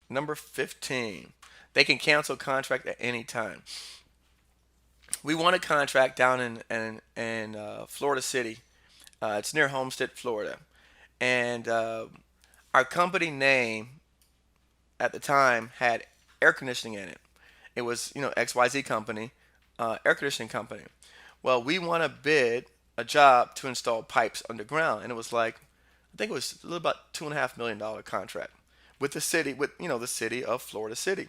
Number 15. They can cancel contract at any time. We won a contract down in Florida City. It's near Homestead, Florida, and our company name at the time had air conditioning in it. It was, XYZ company, air conditioning company. Well, we won a job to install pipes underground, and it was like, I think it was a little about $2.5 million contract with the city, with the city of Florida City.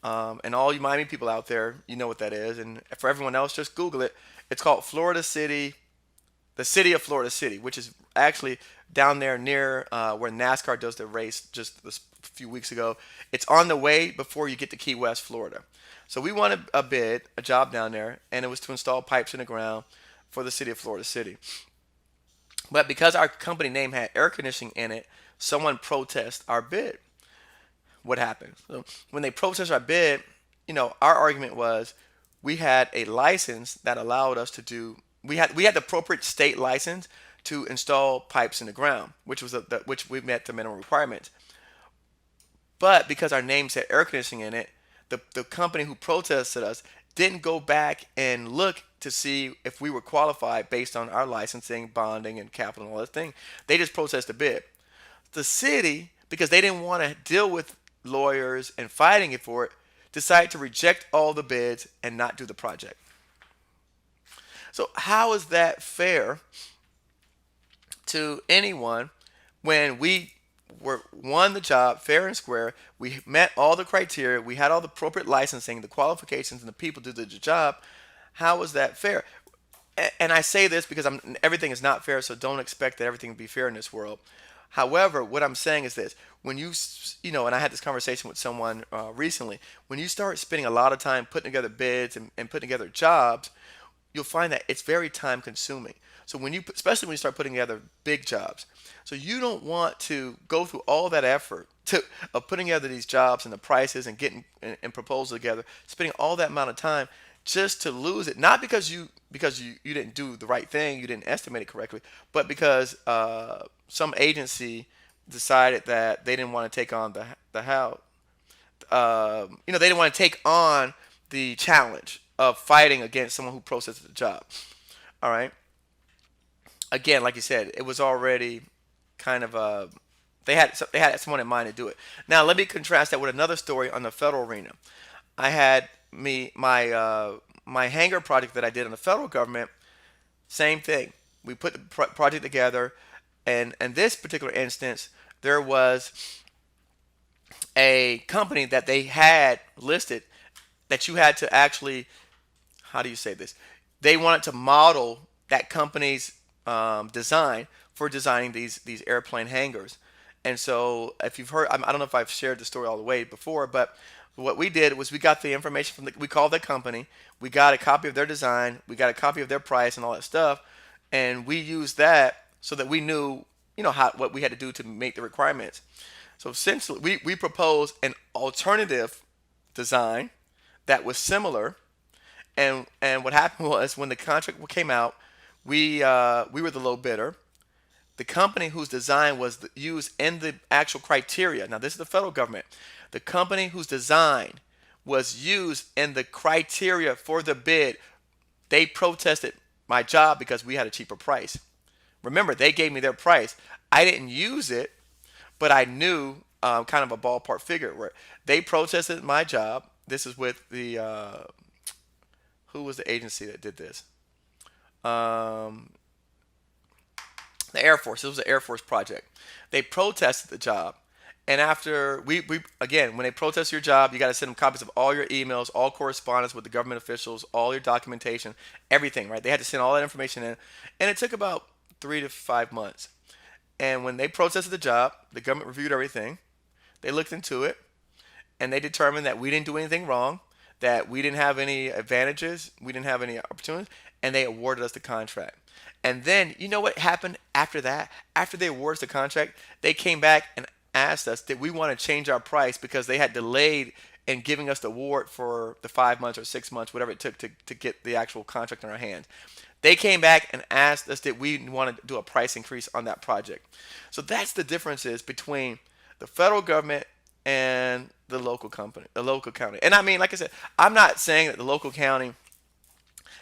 And all you Miami people out there, you know what that is. And for everyone else, just Google it. It's called Florida City, the city of Florida City, which is actually down there near where NASCAR does their race just a few weeks ago. It's on the way before you get to Key West, Florida. So we won a job down there, and it was to install pipes in the ground for the city of Florida City. But because our company name had air conditioning in it, someone protested our bid. What happened? So when they protested our bid, our argument was we had a license that allowed us to do. We had the appropriate state license to install pipes in the ground, which was which we met the minimum requirements. But because our name said air conditioning in it, the company who protested us didn't go back and look to see if we were qualified based on our licensing, bonding, and capital and all that thing. They just protested the bid. The city, because they didn't want to deal with lawyers and fighting it for it, decided to reject all the bids and not do the project. So how is that fair to anyone when we won the job fair and square? We met all the criteria. We had all the appropriate licensing, the qualifications, and the people to do the job. How is that fair? And I say this because everything is not fair, so don't expect that everything will be fair in this world. However, what I'm saying is this: when and I had this conversation with someone recently. When you start spending a lot of time putting together bids and putting together jobs, you'll find that it's very time consuming. So especially when you start putting together big jobs, so you don't want to go through all that effort of putting together these jobs and the prices and getting and proposals together, spending all that amount of time just to lose it. Not because you didn't do the right thing, you didn't estimate it correctly, but because some agency decided that they didn't want to take on the how they didn't want to take on the challenge of fighting against someone who processed the job. All right. Again, like you said, it was already kind of they had someone in mind to do it. Now let me contrast that with another story on the federal arena. I had my hangar project that I did on the federal government. Same thing. We put the project together, and in this particular instance, there was a company that they had listed that you had to actually, how do you say this? They wanted to model that company's design for designing these airplane hangars. And so, if you've heard, I don't know if I've shared the story all the way before, but what we did was we got the information we called the company, we got a copy of their design, we got a copy of their price and all that stuff, and we used that so that we knew, what we had to do to make the requirements. So essentially, we proposed an alternative design that was similar. And what happened was when the contract came out, we were the low bidder. The company whose design was used in the actual criteria. Now this is the federal government. The company whose design was used in the criteria for the bid, they protested my job because we had a cheaper price. Remember, they gave me their price. I didn't use it, but I knew kind of a ballpark figure where they protested my job. This is with the who was the agency that did this? Um, the Air Force. It was an Air Force project. They protested the job. And after we again, when they protest your job, you got to send them copies of all your emails, all correspondence with the government officials, all your documentation, everything, right? They had to send all that information in. And it took about 3 to 5 months. And when they protested the job, the government reviewed everything. They looked into it and they determined that we didn't do anything wrong, that we didn't have any advantages, we didn't have any opportunities, and they awarded us the contract. And then, you know what happened after that? After they awarded us the contract, they came back and asked us did we want to change our price because they had delayed in giving us the award for the 5 months or 6 months, whatever it took to get the actual contract in our hands. They came back and asked us did we want to do a price increase on that project. So that's the differences between the federal government and the local company, the local county. And I mean, like I said, I'm not saying that the local county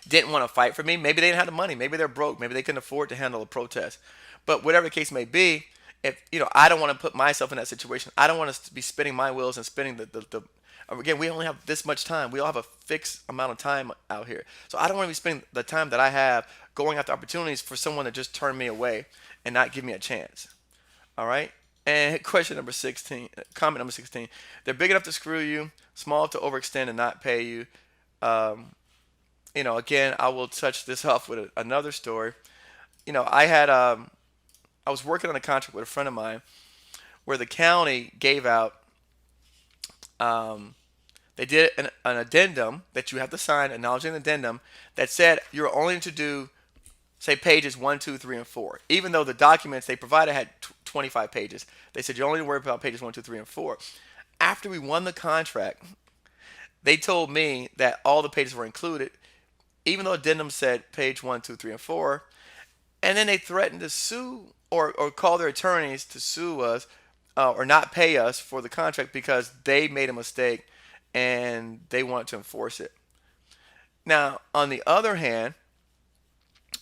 didn't want to fight for me. Maybe they didn't have the money. Maybe they're broke. Maybe they couldn't afford to handle a protest. But whatever the case may be, if I don't want to put myself in that situation. I don't want to be spinning my wheels and spinning the again, we only have this much time. We all have a fixed amount of time out here. So I don't want to be spending the time that I have going after opportunities for someone to just turn me away and not give me a chance. All right. And question number 16, comment number 16. They're big enough to screw you, small to overextend and not pay you. Um, again, I will touch this off with another story. I was working on a contract with a friend of mine where the county gave out, um, they did an addendum that you have to sign, acknowledging an addendum that said you're only to do, say, pages 1, 2, 3, and 4. Even though the documents they provided had 25 pages, they said you only worry about pages 1, 2, 3, and 4. After we won the contract, they told me that all the pages were included, even though addendum said page 1, 2, 3, and 4. And then they threatened to sue or call their attorneys to sue us or not pay us for the contract because they made a mistake and they want to enforce it. Now, on the other hand,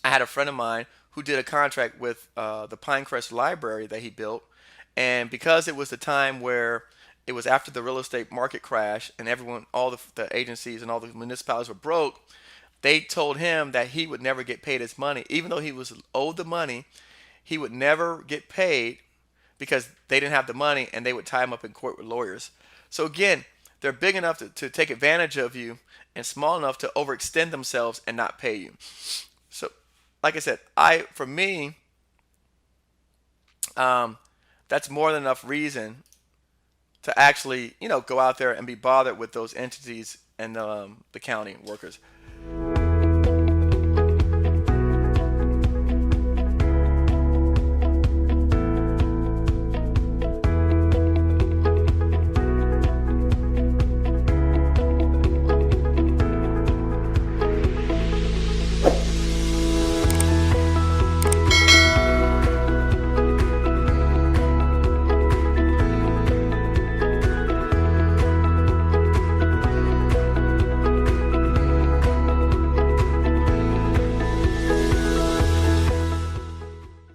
I had a friend of mine who did a contract with the Pinecrest Library that he built, and because it was the time where it was after the real estate market crash and everyone, all the agencies and all the municipalities were broke, they told him that he would never get paid his money, even though he was owed the money. He would never get paid because they didn't have the money, and they would tie him up in court with lawyers. So again, they're big enough to take advantage of you and small enough to overextend themselves and not pay you. So, like I said, for me, um, that's more than enough reason to actually go out there and be bothered with those entities and the county workers.